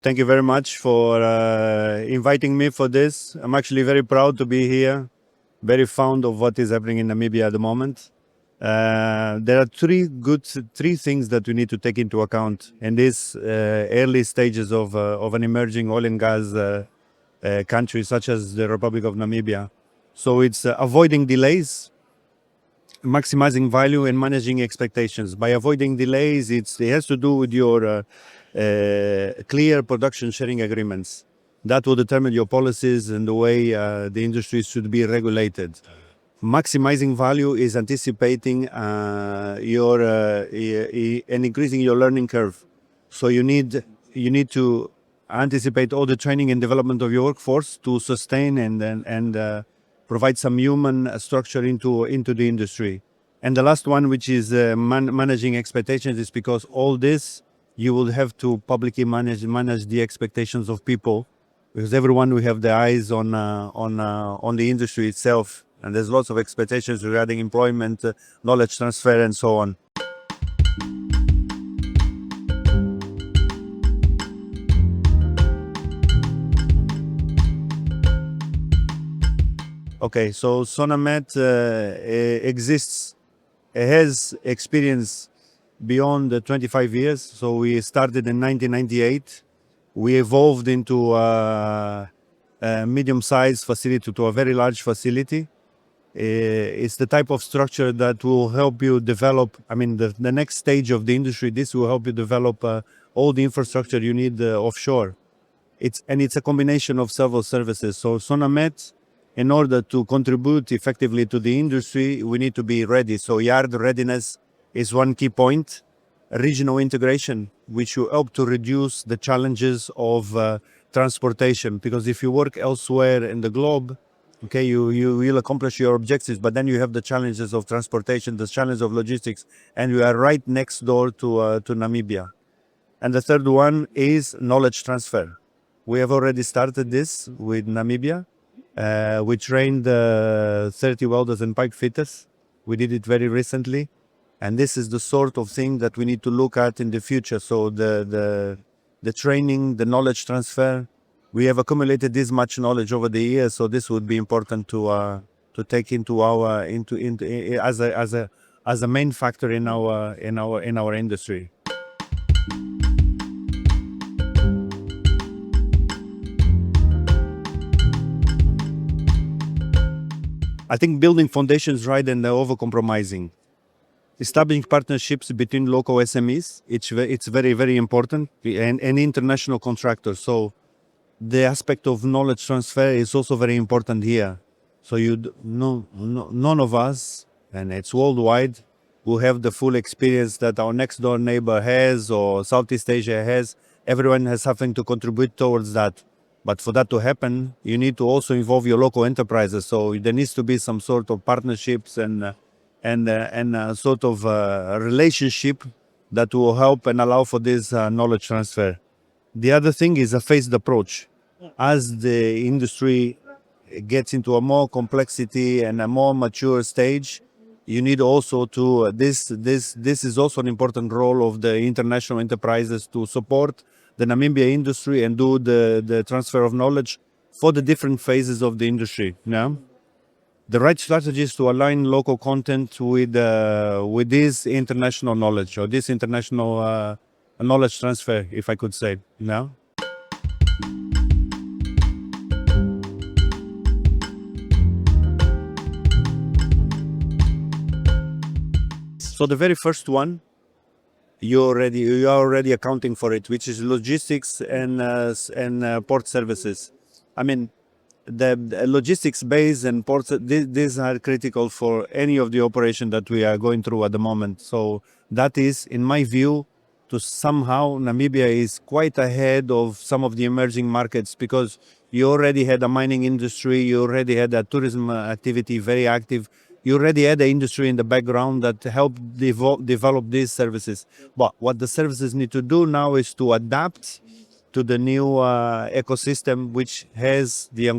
Thank you very much for inviting me for this. I'm actually very proud to be here, very fond of what is happening in Namibia at the moment. There are three things that we need to take into account in these early stages of an emerging oil and gas country such as the Republic of Namibia. So it's avoiding delays, maximizing value, and managing expectations. By avoiding delays, it has to do with your clear production sharing agreements. That will determine your policies and the way the industry should be regulated. Maximizing value is anticipating your and increasing your learning curve. So you need to anticipate all the training and development of your workforce to sustain and provide some human structure into the industry. And the last one, which is managing expectations, is because all this you will have to publicly manage the expectations of people, because everyone will have their eyes on the industry itself, and there's lots of expectations regarding employment, knowledge transfer, and so on. Okay, so Sonamet exists, has experience beyond the 25 years. So we started in 1998. We evolved into a medium-sized facility to a very large facility. It's the type of structure that will help you develop, the next stage of the industry. This will help you develop all the infrastructure you need offshore. It's a combination of several services. So Sonamet, in order to contribute effectively to the industry, we need to be ready. So yard readiness is one key point. Regional integration, which will help to reduce the challenges of transportation. Because if you work elsewhere in the globe, okay, you will accomplish your objectives, but then you have the challenges of transportation, the challenge of logistics, and you are right next door to Namibia. And the third one is knowledge transfer. We have already started this with Namibia. We trained 30 welders and pipe fitters. We did it very recently. And this is the sort of thing that we need to look at in the future. So the training, the knowledge transfer, we have accumulated this much knowledge over the years. So this would be important to take into as a main factor in our industry. I think building foundations right and over-compromising. Establishing partnerships between local SMEs, it's very, very important, and international contractors. So the aspect of knowledge transfer is also very important here. So none of us, and it's worldwide, will have the full experience that our next door neighbor has or Southeast Asia has. Everyone has something to contribute towards that. But for that to happen, you need to also involve your local enterprises. So there needs to be some sort of partnerships and a sort of relationship that will help and allow for this knowledge transfer. The other thing is a phased approach. As the industry gets into a more complexity and a more mature stage, you need also to, this is also an important role of the international enterprises to support the Namibia industry and do the transfer of knowledge for the different phases of the industry. Yeah? The right strategy is to align local content with this international knowledge, or this international knowledge transfer, if I could say. Yeah? So the very first one, you are already accounting for it, which is logistics and port services. The logistics base and ports, these are critical for any of the operation that we are going through at the moment. So that is, in my view, to somehow Namibia is quite ahead of some of the emerging markets, because you already had a mining industry, you already had a tourism activity very active, you already had an industry in the background that helped develop these services. But what the services need to do now is to adapt to the new ecosystem, which has the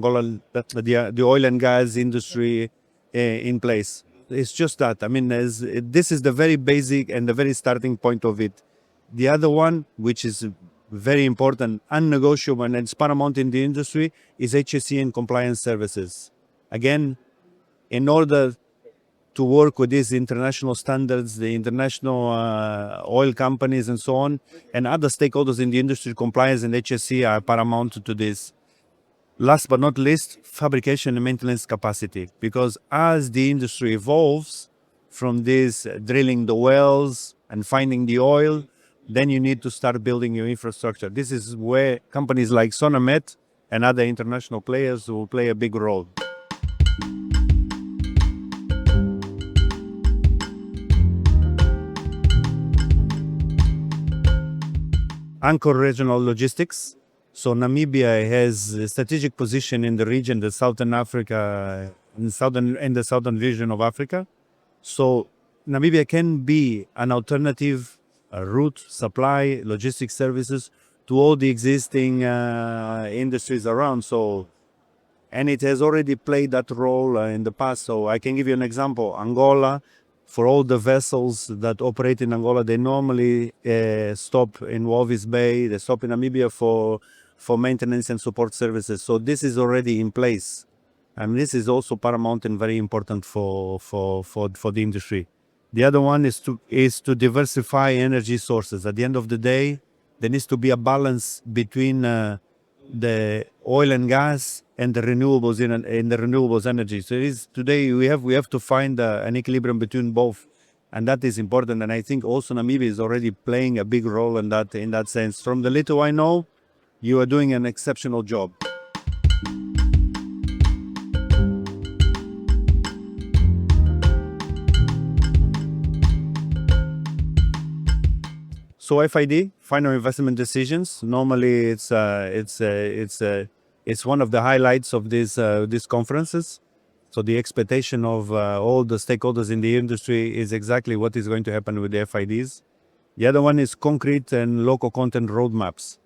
oil and gas industry in place. It's just that. This is the very basic and the very starting point of it. The other one, which is very important, unnegotiable, and it's paramount in the industry, is HSE and compliance services. Again, in order to work with these international standards, the international oil companies and so on, and other stakeholders in the industry, compliance and HSE are paramount to this. Last but not least, fabrication and maintenance capacity, because as the industry evolves from this drilling the wells and finding the oil, then you need to start building your infrastructure. This is where companies like Sonamet and other international players will play a big role. Anchor regional logistics. So Namibia has a strategic position in the region, the Southern Africa, in the southern region of Africa. So Namibia can be an alternative route, supply, logistics services to all the existing industries around. So, and it has already played that role in the past. So I can give you an example. Angola, for all the vessels that operate in Angola, they normally stop in Walvis Bay. They stop in Namibia for maintenance and support services. So this is already in place. And this is also paramount and very important for the industry. The other one is to diversify energy sources. At the end of the day, there needs to be a balance between the oil and gas and the renewables in the renewables energy. So today we have to find an equilibrium between both, and that is important. And I think also Namibia is already playing a big role in that sense. From the little I know, you are doing an exceptional job. So FID, final investment decisions. Normally, it's one of the highlights of these conferences. So the expectation of all the stakeholders in the industry is exactly what is going to happen with the FIDs. The other one is concrete and local content roadmaps.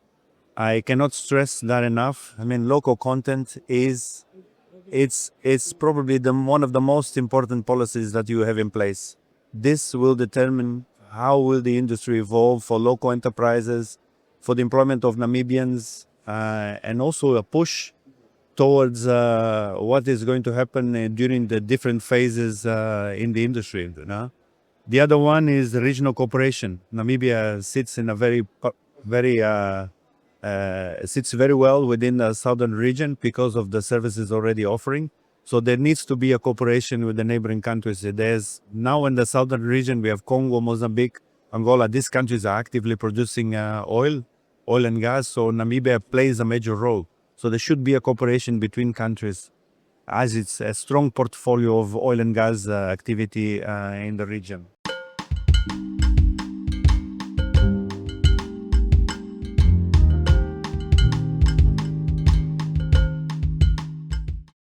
I cannot stress that enough. I mean, local content it's probably one of the most important policies that you have in place. This will determine how will the industry evolve for local enterprises, for the employment of Namibians, and also a push towards what is going to happen during the different phases in the industry. You know? The other one is the regional cooperation. Namibia sits in a sits very well within the southern region because of the services already offering. So there needs to be a cooperation with the neighboring countries. There's now in the southern region, we have Congo, Mozambique, Angola. These countries are actively producing oil and gas. So Namibia plays a major role. So there should be a cooperation between countries as it's a strong portfolio of oil and gas activity in the region.